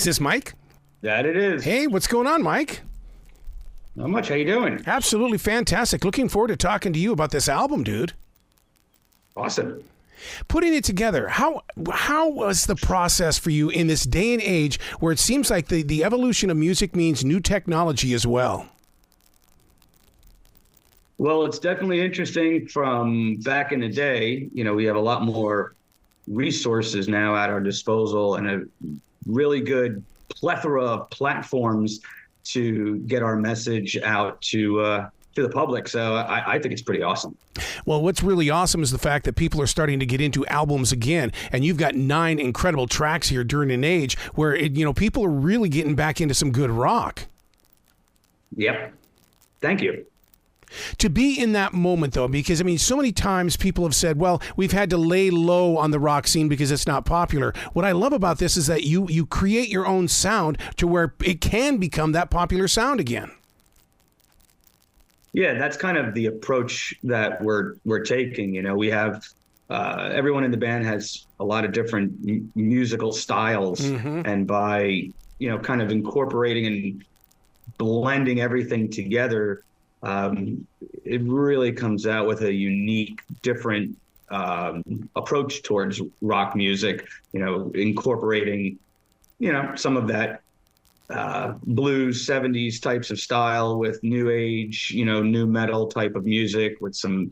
Is this Mike? That it is. Hey, what's going on, Mike? Not much. How you doing? Absolutely fantastic. Looking forward to talking to you about this album, dude. Awesome. Putting it together, how was the process for you in this day and age where it seems like the evolution of music means new technology as well? Well, it's definitely interesting from back in the day. You know, we have a lot more resources now at our disposal and a really good plethora of platforms to get our message out to the public. So I think it's pretty awesome. Well, what's really awesome is the fact that people are starting to get into albums again, and you've got 9 incredible tracks here during an age where people are really getting back into some good rock. Yep. Thank you. To be in that moment, though, because, I mean, so many times people have said, well, we've had to lay low on the rock scene because it's not popular. What I love about this is that you create your own sound to where it can become that popular sound again. Yeah, that's kind of the approach that we're taking. You know, we have everyone in the band has a lot of different musical styles, and by kind of incorporating and blending everything together, it really comes out with a unique, different approach towards rock music. You know, incorporating some of that blues 70s types of style with new age, new metal type of music with some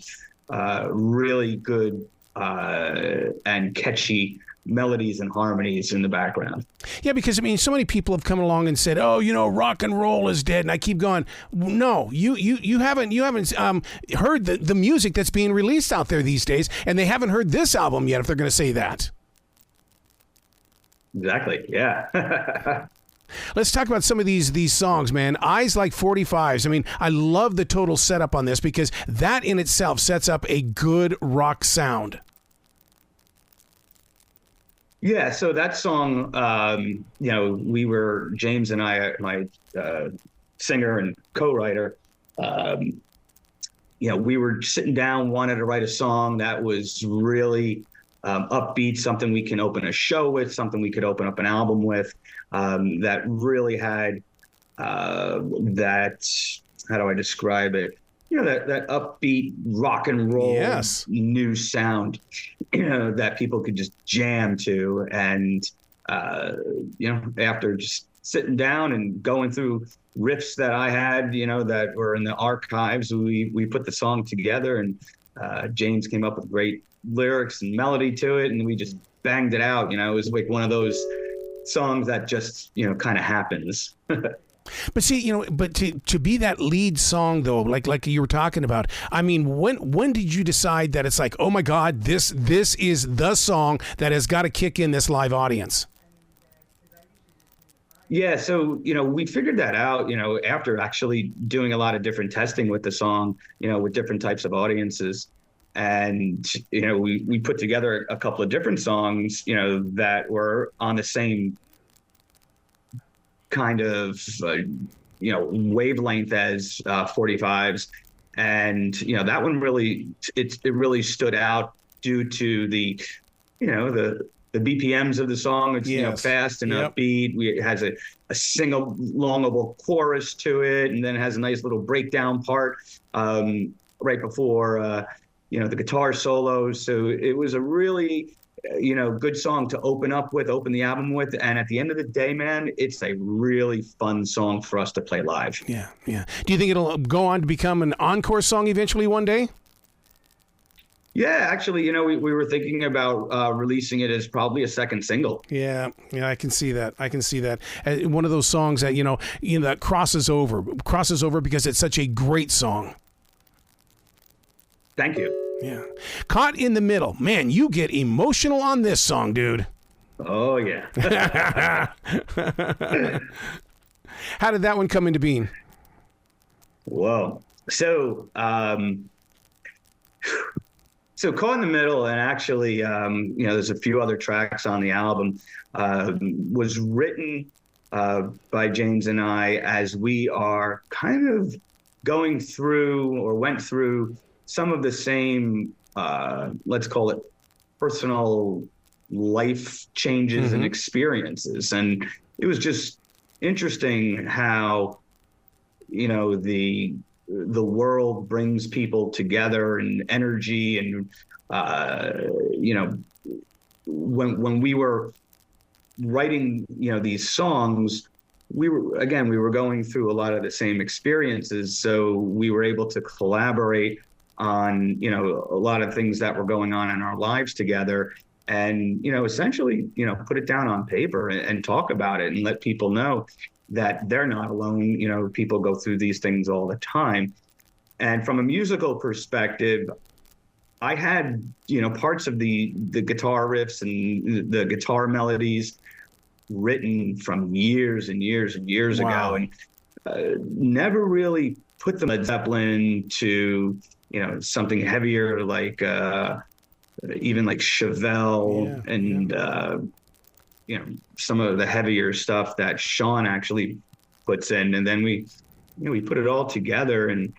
really good and catchy melodies and harmonies in the background. Yeah, because I mean, so many people have come along and said, "Oh, rock and roll is dead," and I keep going, "No, you haven't heard the music that's being released out there these days, and they haven't heard this album yet. If they're going to say that." Exactly. Yeah. Let's talk about some of these songs, man. Eyes Like 45s. I mean, I love the total setup on this because that in itself sets up a good rock sound. Yeah, so that song, James and I, my singer and co-writer, we were sitting down, wanted to write a song that was really upbeat, something we can open a show with, something we could open up an album with, that really had that, how do I describe it? That upbeat rock and roll new sound, that people could just jam to. And, after just sitting down and going through riffs that I had, that were in the archives, we put the song together, and James came up with great lyrics and melody to it, and we just banged it out. It was like one of those songs that just, kind of happens. But see, but to be that lead song though, like you were talking about, I mean, when did you decide that it's like, oh my God, this is the song that has got to kick in this live audience? Yeah, so we figured that out, after actually doing a lot of different testing with the song, with different types of audiences. And we put together a couple of different songs, that were on the same kind of wavelength as 45s, and that one really it really stood out due to the the BPMs of the song. It's fast and upbeat. It has a sing-alongable chorus to it, and then it has a nice little breakdown part right before the guitar solos. So it was a really good song to open the album with. And at the end of the day, man, it's a really fun song for us to play live. Yeah. Do you think it'll go on to become an encore song eventually one day? Yeah, actually, we were thinking about releasing it as probably a second single. Yeah, I can see that. One of those songs that, that crosses over because it's such a great song. Thank you. Yeah. Caught in the Middle. Man, you get emotional on this song, dude. Oh, yeah. How did that one come into being? Whoa. So Caught in the Middle, and actually, there's a few other tracks on the album, was written by James and I as we are kind of going through or went through some of the same, let's call it personal life changes and experiences. And, it was just interesting how, the world brings people together and energy. And, when we were writing, these songs, we were going through a lot of the same experiences. So we were able to collaborate on, a lot of things that were going on in our lives together, and, essentially, put it down on paper and talk about it and let people know that they're not alone. People go through these things all the time. And from a musical perspective, I had, parts of the guitar riffs and the guitar melodies written from years and years and years ago, and never really put the Led Zeppelin to, something heavier like even like Chevelle and some of the heavier stuff that Sean actually puts in. And then we put it all together, and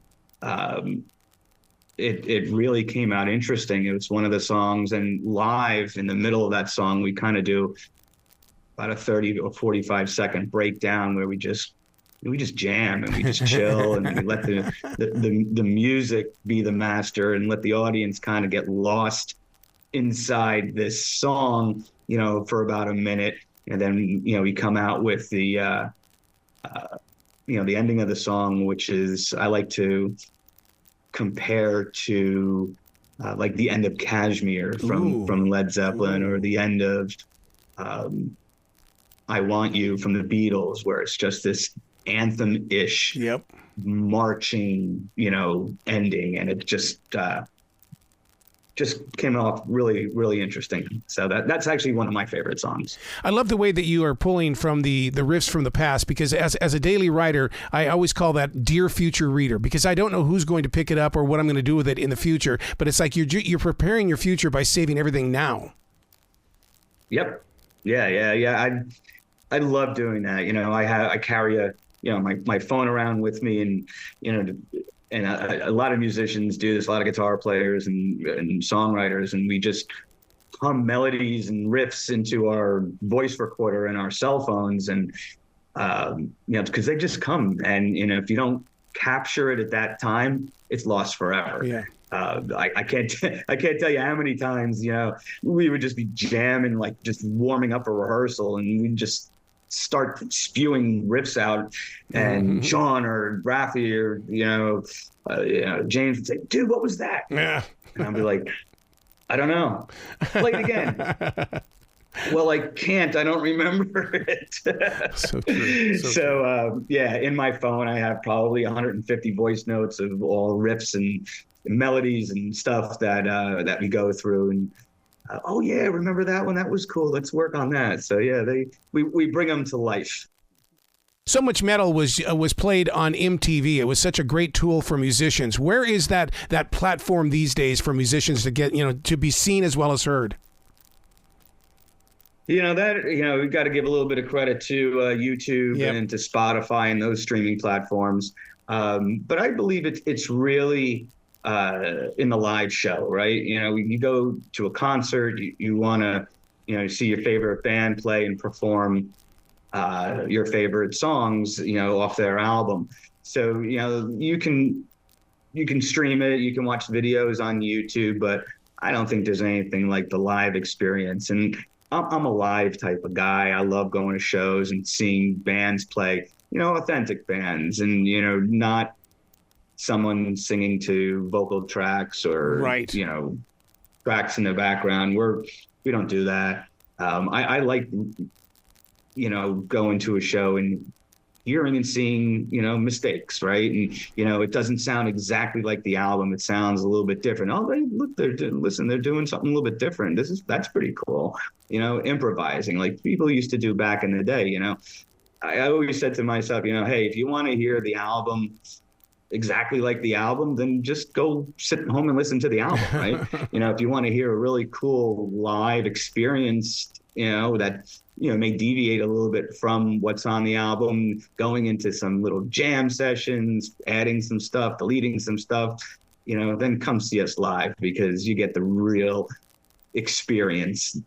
it really came out interesting. It was one of the songs, and live in the middle of that song, we kind of do about a 30 or 45-second breakdown where we just jam and we just chill, and we let the music be the master and let the audience kind of get lost inside this song, for about a minute. And then, we come out with the ending of the song, which is, I like to compare to like the end of Kashmir from Led Zeppelin, or the end of I Want You from the Beatles, where it's just this anthem-ish marching, ending, and it just came off really, really interesting. So that's actually one of my favorite songs. I love the way that you are pulling from the riffs from the past, because as a daily writer, I always call that dear future reader, because I don't know who's going to pick it up or what I'm going to do with it in the future. But it's like you're preparing your future by saving everything now. Yep. Yeah. I love doing that. I carry my phone around with me, and and a lot of musicians do this, a lot of guitar players and songwriters, and we just hum melodies and riffs into our voice recorder and our cell phones, and because they just come, and if you don't capture it at that time, it's lost forever. Yeah. I can't tell you how many times we would just be jamming, like just warming up a rehearsal, and we just start spewing riffs out, and Sean or Rafi or James would say, "Dude, what was that?" Yeah, and I'll be like, "I don't know. Play it again." Well, I can't. I don't remember it. So true. So in my phone, I have probably 150 voice notes of all riffs and melodies and stuff that we go through, and oh yeah, remember that one? That was cool. Let's work on that. So yeah, we bring them to life. So much metal was played on MTV. It was such a great tool for musicians. Where is that platform these days for musicians to get to be seen as well as heard? We've got to give a little bit of credit to YouTube and to Spotify and those streaming platforms. But I believe it's really in the live show, right? You go to a concert, you want to, see your favorite band play and perform your favorite songs, off their album. So, you can stream it, you can watch videos on YouTube, but I don't think there's anything like the live experience. And I'm a live type of guy. I love going to shows and seeing bands play, authentic bands, and, not someone singing to vocal tracks or, tracks in the background. We don't do that. I like, going to a show and hearing and seeing, mistakes, right? And, it doesn't sound exactly like the album. It sounds a little bit different. Oh, they're doing something a little bit different. That's pretty cool. Improvising like people used to do back in the day. I always said to myself, hey, if you want to hear the album exactly like the album, then just go sit at home and listen to the album, right? If you want to hear a really cool live experience, that may deviate a little bit from what's on the album, going into some little jam sessions, adding some stuff, deleting some stuff, then come see us live, because you get the real experience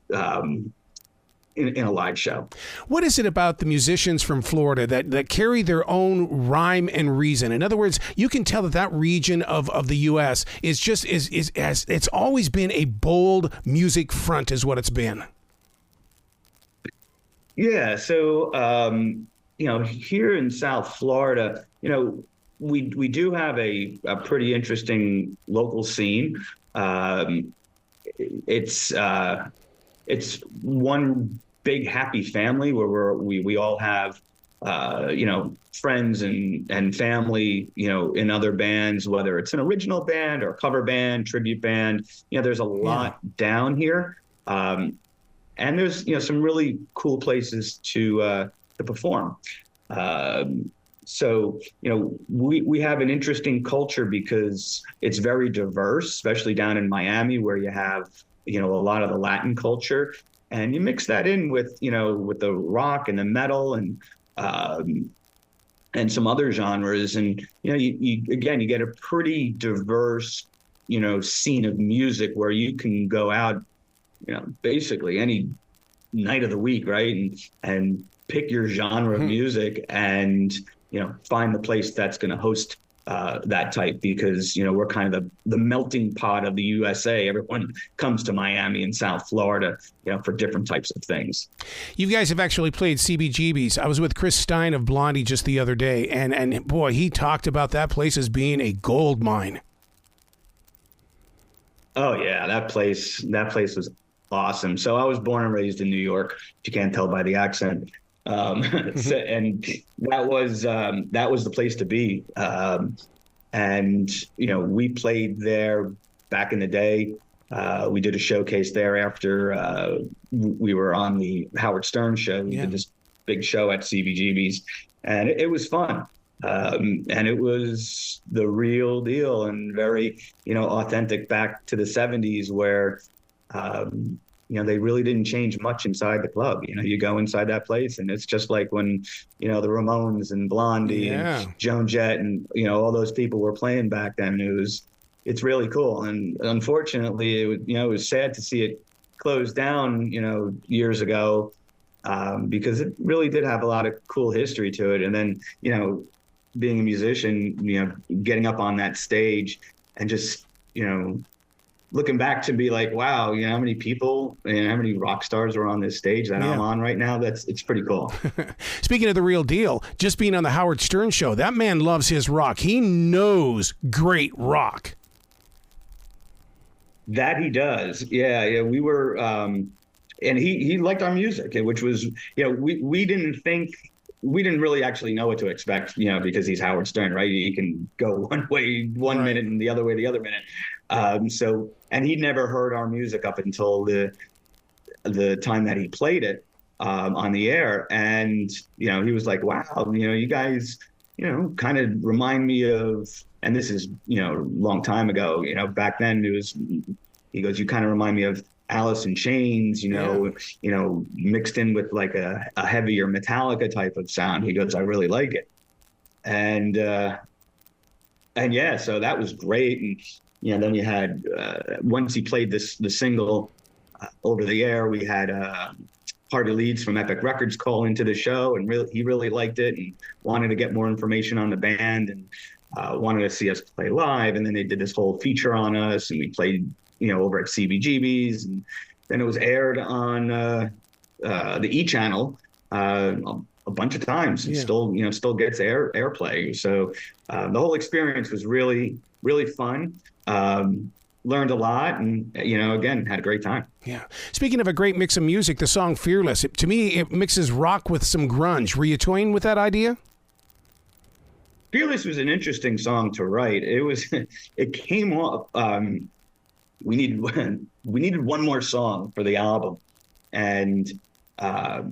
in a live show. What is it about the musicians from Florida that carry their own rhyme and reason? In other words, you can tell that region of the U.S. is it's always been a bold music front, is what it's been. Yeah. So, here in South Florida, we do have a pretty interesting local scene. It's one big happy family where we all have friends and family in other bands, whether it's an original band or cover band, tribute band. There's a lot down here, and there's some really cool places to perform. So, we have an interesting culture because it's very diverse, especially down in Miami, where you have, a lot of the Latin culture, and you mix that in with the rock and the metal and some other genres. And, you get a pretty diverse, scene of music where you can go out, basically any night of the week, right? And pick your genre of music and, find the place that's going to host that type, because, we're kind of the melting pot of the USA. Everyone comes to Miami and South Florida, for different types of things. You guys have actually played CBGBs. I was with Chris Stein of Blondie just the other day, and boy, he talked about that place as being a gold mine. Oh yeah, that place was awesome. So I was born and raised in New York, if you can't tell by the accent. And that was the place to be. And, we played there back in the day. We did a showcase there after we were on the Howard Stern show. We did this big show at CBGB's, and it was fun. And it was the real deal and very, authentic back to the 70s where, they really didn't change much inside the club. You go inside that place and it's just like when, the Ramones and Blondie and Joan Jett and, all those people were playing back then. It's really cool. And unfortunately, it was sad to see it close down, years ago, because it really did have a lot of cool history to it. And then, being a musician, getting up on that stage and just, looking back to be like, wow, how many people and how many rock stars are on this stage that I'm on right now? It's pretty cool. Speaking of the real deal, just being on the Howard Stern show, that man loves his rock. He knows great rock. That he does. Yeah. We were, and he liked our music, which was, we didn't really actually know what to expect, because he's Howard Stern, right? He can go one way one minute and the other way the other minute. And he'd never heard our music up until the time that he played it on the air. And, he was like, wow, you guys, kind of remind me of, and this is, a long time ago, back then he goes, you kind of remind me of Alice in Chains, mixed in with like a heavier Metallica type of sound. He goes, I really like it. And yeah, so that was great. And, then we had, once he played the single over the air, we had Harvey Leeds from Epic Records call into the show, and he really liked it and wanted to get more information on the band and wanted to see us play live. And then they did this whole feature on us, and we played, over at CBGB's, and then it was aired on the E channel a bunch of times. It still gets airplay. So the whole experience was really, really fun. Learned a lot, and again, had a great time. Yeah. Speaking of a great mix of music, the song "Fearless," to me, it mixes rock with some grunge. Were you toying with that idea? "Fearless" was an interesting song to write. It came off. We needed one more song for the album, and I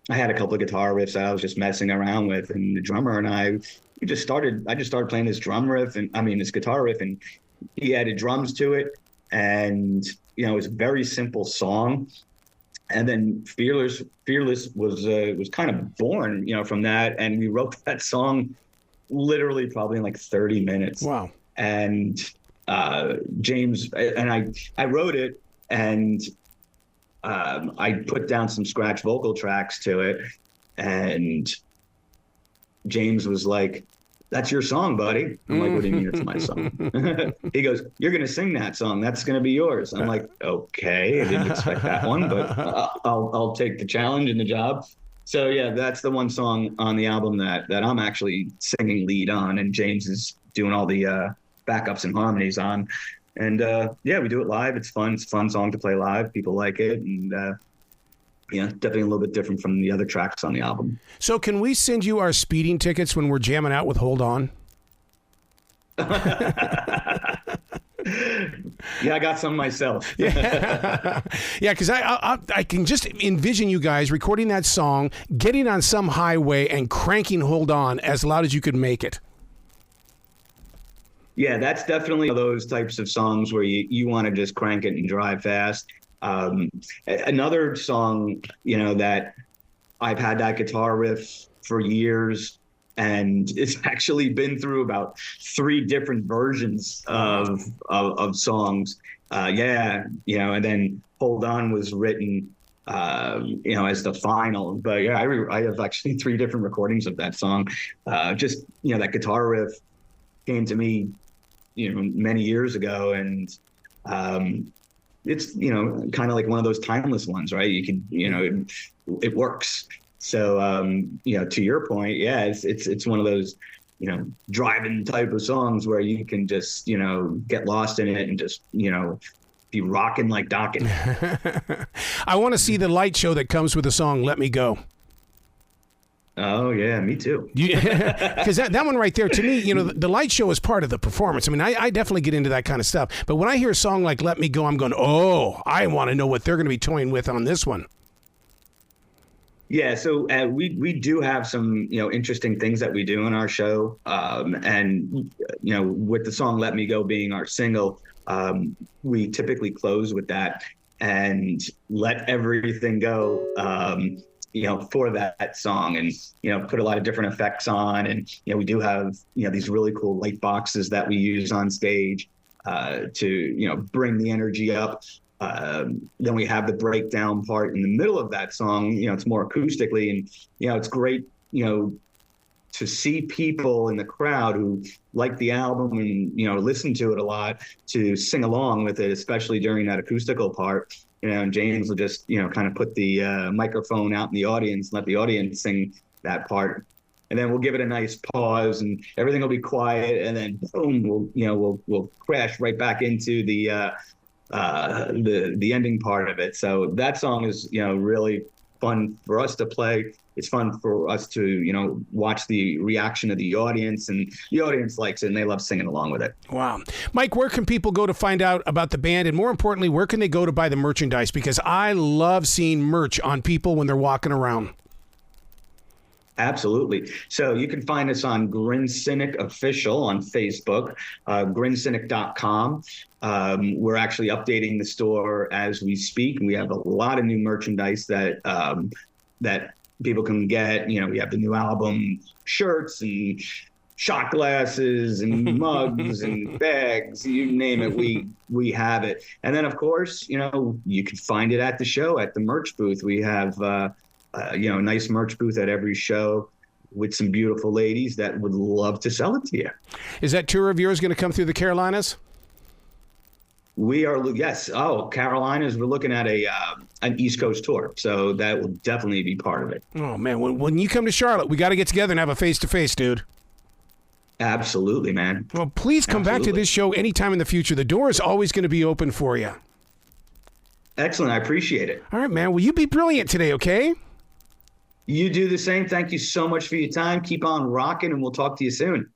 had a couple of guitar riffs that I was just messing around with, and the drummer and I just started playing this this guitar riff, and he added drums to it, and it was a very simple song. And then Fearless was kind of born, from that, and we wrote that song literally probably in like 30 minutes. Wow. And James and I wrote it, and I put down some scratch vocal tracks to it, and James was like, "That's your song, buddy." I'm like, "What do you mean it's my song?" He goes, "You're going to sing that song. That's going to be yours." I'm like, "Okay, I didn't expect that one, but I'll take the challenge and the job." So yeah, that's the one song on the album that I'm actually singing lead on, and James is doing all the backups and harmonies on. And yeah, we do it live. It's fun. It's a fun song to play live. People like it, and yeah, definitely a little bit different from the other tracks on the album. So can we send you our speeding tickets when we're jamming out with Hold On? Yeah, I got some myself. Yeah, because I can just envision you guys recording that song, getting on some highway and cranking Hold On as loud as you could make it. Yeah, that's definitely those types of songs where you want to just crank it and drive fast. Another song, that I've had that guitar riff for years, and it's actually been through about 3 different versions of songs. And then Hold On was written, as the final. But yeah, I have actually 3 different recordings of that song. That guitar riff came to me, many years ago, and it's kind of like one of those timeless ones, right? You can it works. So to your point, yeah, it's one of those driving type of songs where you can just get lost in it and just be rocking like Dokken. I want to see the light show that comes with the song "Let Me Go." Oh yeah, me too. Because that one right there, to me, the light show is part of the performance. I mean, I definitely get into that kind of stuff. But when I hear a song like "Let Me Go," I'm going, oh, I want to know what they're going to be toying with on this one. Yeah, so we do have some interesting things that we do in our show, and with the song "Let Me Go" being our single, we typically close with that and let everything go. For that song, and put a lot of different effects on, and we do have these really cool light boxes that we use on stage to bring the energy up. Then we have the breakdown part in the middle of that song. It's more acoustically, and it's great to see people in the crowd who like the album and listen to it a lot to sing along with it, especially during that acoustical part. And James will just, kind of put the microphone out in the audience, let the audience sing that part. And then we'll give it a nice pause and everything will be quiet. And then boom, we'll crash right back into the ending part of it. So that song is, really fun for us to play. It's fun for us to, watch the reaction of the audience, and the audience likes it and they love singing along with it. Wow. Mike, where can people go to find out about the band? And more importantly, where can they go to buy the merchandise? Because I love seeing merch on people when they're walking around. Absolutely. So you can find us on Grin Cynic Official on Facebook, grincynic.com. We're actually updating the store as we speak. We have a lot of new merchandise that people can get. We have the new album shirts and shot glasses and mugs and bags, you name it, we have it. And then of course, you can find it at the show, at the merch booth. We have a nice merch booth at every show with some beautiful ladies that would love to sell it to you. Is that tour of yours going to come through the Carolinas? We are, yes. Oh, Carolinas, we're looking at an East Coast tour, so that will definitely be part of it. Oh, man, when you come to Charlotte, we got to get together and have a face-to-face, dude. Absolutely, man. Well, please come back to this show anytime in the future. The door is always going to be open for you. Excellent. I appreciate it. All right, man. Well, you be brilliant today, okay? You do the same. Thank you so much for your time. Keep on rocking, and we'll talk to you soon.